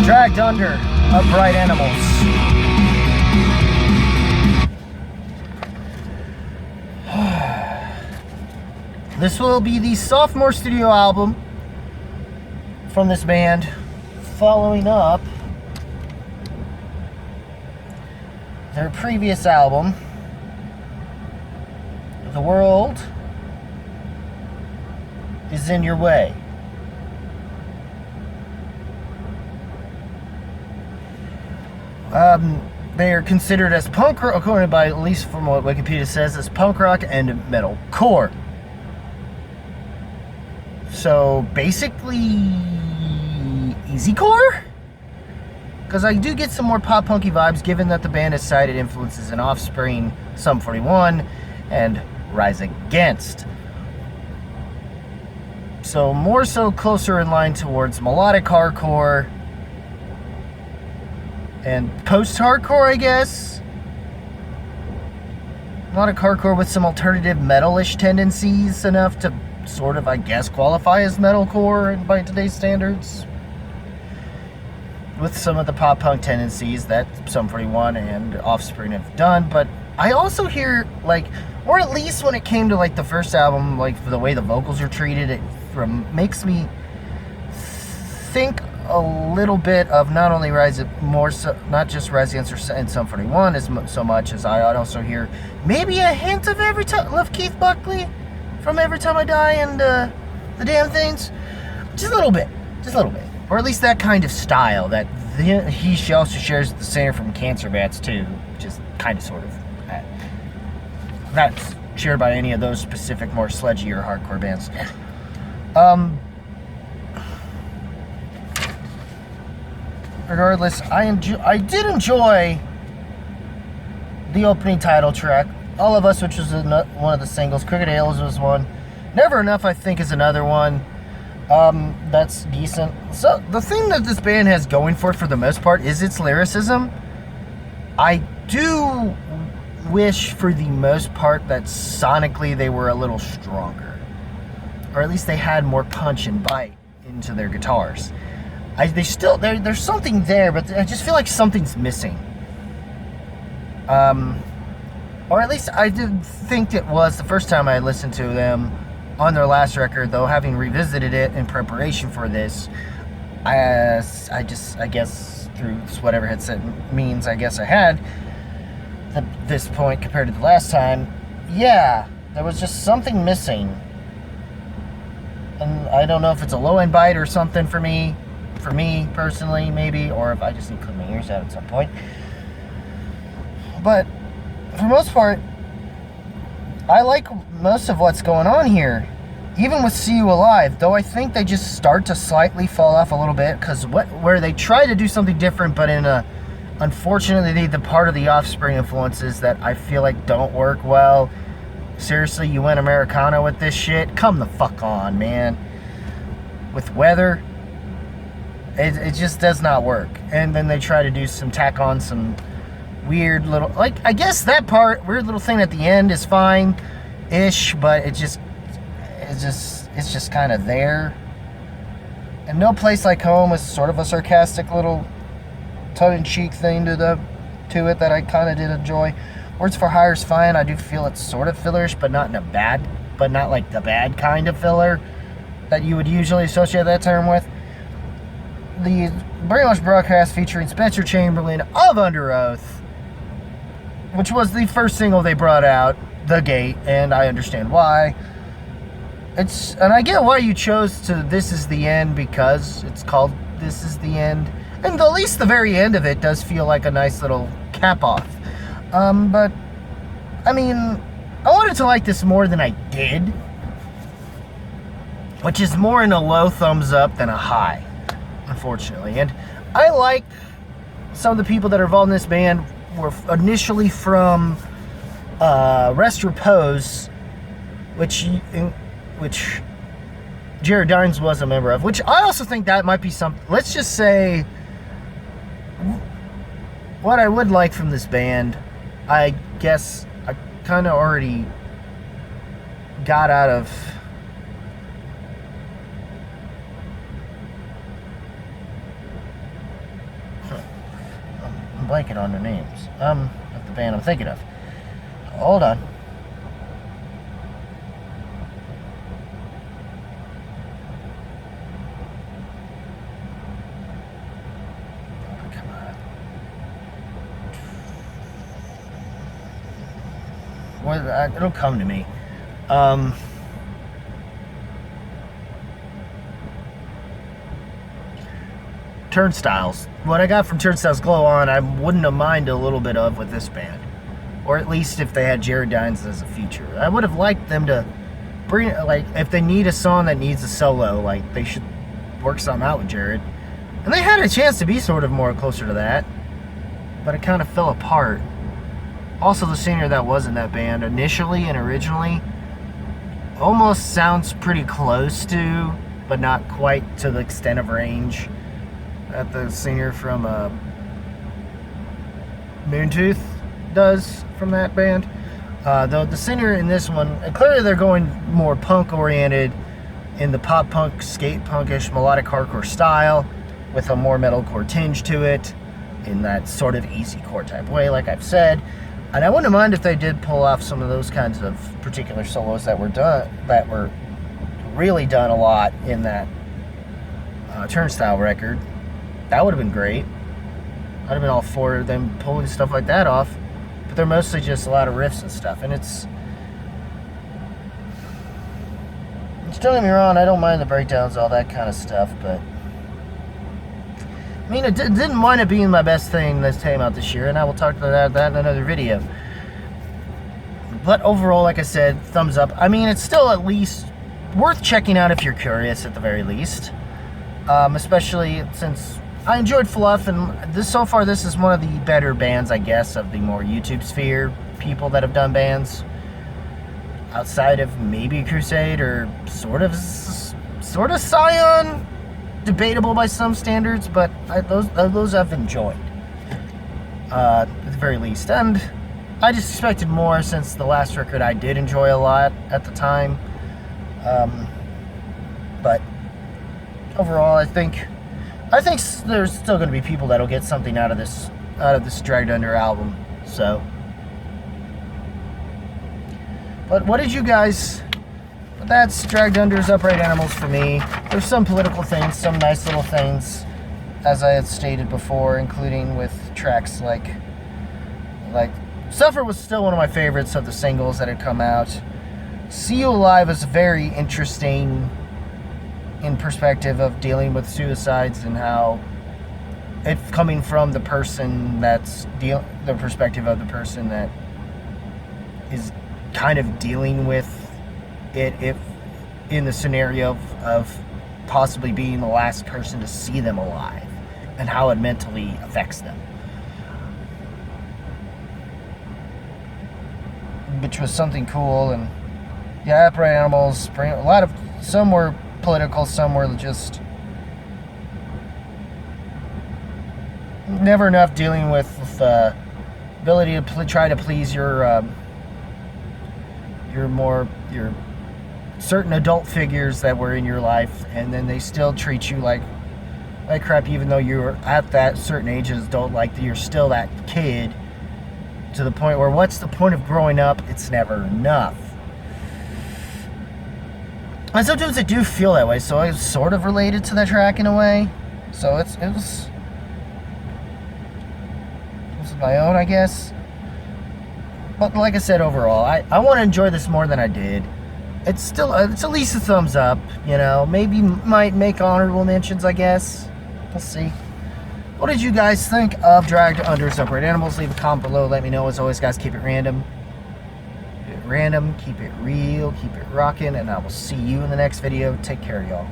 dragged under upright animals. This will be the sophomore studio album from this band, following up their previous album, The World Is in Your Way. They are considered as punk rock, according by at least from what Wikipedia says, as punk rock and metalcore. So basically, easycore? Because I do get some more pop punky vibes, given that the band has cited influences in Offspring, Sum 41, and Rise Against. So more so closer in line towards melodic hardcore and post-hardcore, I guess. Melodic hardcore with some alternative metal-ish tendencies, enough to sort of, I guess, qualify as metalcore by today's standards. With some of the pop-punk tendencies that Sum 41 and Offspring have done. But I also hear, like, or at least when it came to, like, the first album, like, the way the vocals are treated, it makes me think a little bit of not only not just Rise Against and Sum 41 so much as I also hear maybe a hint of Keith Buckley from Every Time I Die and The Damn Things. Just a little bit. Or at least that kind of style that he also shares the singer from Cancer Bats too, which is kind of sort of not shared by any of those specific more sludgy or hardcore bands. Regardless, I did enjoy the opening title track, All of Us, which was one of the singles. Crooked Ales was one. Never Enough, I think, is another one. That's decent. So the thing that this band has going for the most part is its lyricism. I do wish for the most part that sonically they were a little stronger, or at least they had more punch and bite into their guitars. There's something there, but I just feel like something's missing. Or at least I did think it was the first time I listened to them on their last record, though having revisited it in preparation for this, I guess through whatever headset means I guess I had at this point compared to the last time, yeah, there was just something missing. And I don't know if it's a low-end bite or something for me personally, maybe, or if I just need to clean my ears out at some point. But for the most part, I like most of what's going on here, even with See You Alive, though I think they just start to slightly fall off a little bit, because where they try to do something different, but unfortunately, the part of the Offspring influences that I feel like don't work well. Seriously, you went Americana with this shit? Come the fuck on, man. With Weather, it just does not work. And then they try to tack on some weird little, like, I guess that weird little thing at the end is fine-ish, but it's just kind of there. And No Place Like Home is sort of a sarcastic little tongue-in-cheek thing to it that I kind of did enjoy. Words for Hire is fine. I do feel it's sort of fillerish, but not like the bad kind of filler that you would usually associate that term with. The Brainwash Broadcast featuring Spencer Chamberlain of Under Oath, which was the first single they brought out, The Gate, and I understand why. And I get why you chose This Is the End, because it's called This Is the End. And at least the very end of it does feel like a nice little cap off. But, I mean, I wanted to like this more than I did, which is more in a low thumbs up than a high, unfortunately. And I like some of the people that are involved in this band were initially from Rest Repose, which Jared Dines was a member of, which I also think that might be something. Let's just say what I would like from this band, I guess I kind of already got out of blanking on their names. Of the band I'm thinking of. Hold on. Come on. Well, it'll come to me. Turnstiles. What I got from Turnstiles Glow On, I wouldn't have minded a little bit of with this band. Or at least if they had Jared Dines as a feature. I would have liked them to bring, like, if they need a song that needs a solo, like, they should work something out with Jared. And they had a chance to be sort of more closer to that. But it kind of fell apart. Also, the singer that was in that band initially and originally almost sounds pretty close to, but not quite to the extent of range that the singer from Moontooth does from that band. Though the singer in this one, clearly they're going more punk oriented in the pop punk, skate punkish, melodic hardcore style with a more metalcore tinge to it in that sort of easy core type way, like I've said. And I wouldn't mind if they did pull off some of those kinds of particular solos that were done, that were really done a lot in that Turnstile record. That would have been great. I'd have been all for them pulling stuff like that off. But they're mostly just a lot of riffs and stuff. And don't get me wrong, I don't mind the breakdowns, all that kind of stuff, but I mean, I didn't mind it being my best thing that came out this year, and I will talk about that in another video. But overall, like I said, thumbs up. I mean, it's still at least worth checking out if you're curious, at the very least. Especially since I enjoyed Fluff, and so far this is one of the better bands, I guess, of the more YouTube sphere people that have done bands. Outside of maybe Crusade or sort of Scion. Debatable by some standards, but those I've enjoyed, at the very least. And I just expected more, since the last record I did enjoy a lot at the time. But overall, I think there's still going to be people that'll get something out of this Dragged Under album. So, but what did you guys? That's Dragged Under's Upright Animals for me. There's some political things, some nice little things, as I had stated before, including with tracks like Suffer was still one of my favorites of the singles that had come out. See You Alive is very interesting in perspective of dealing with suicides and how it's coming from the person the perspective of the person that is kind of dealing with it, if in the scenario of possibly being the last person to see them alive, and how it mentally affects them, which was something cool. And yeah, Upright Animals bring a lot of, some were political, some were just never enough dealing with the ability to try to please your certain adult figures that were in your life, and then they still treat you like crap, even though you're at that certain age as adult, like you're still that kid, to the point where what's the point of growing up? It's never enough. And sometimes I do feel that way, so I was sort of related to that track in a way. So it was my own, I guess. But like I said, overall, I want to enjoy this more than I did. It's at least a thumbs up, you know. Maybe might make honorable mentions, I guess. We'll see. What did you guys think of Dragged Under's Upright Animals? Leave a comment below. Let me know. As always, guys, keep it random. Keep it random. Keep it real. Keep it rocking. And I will see you in the next video. Take care, y'all.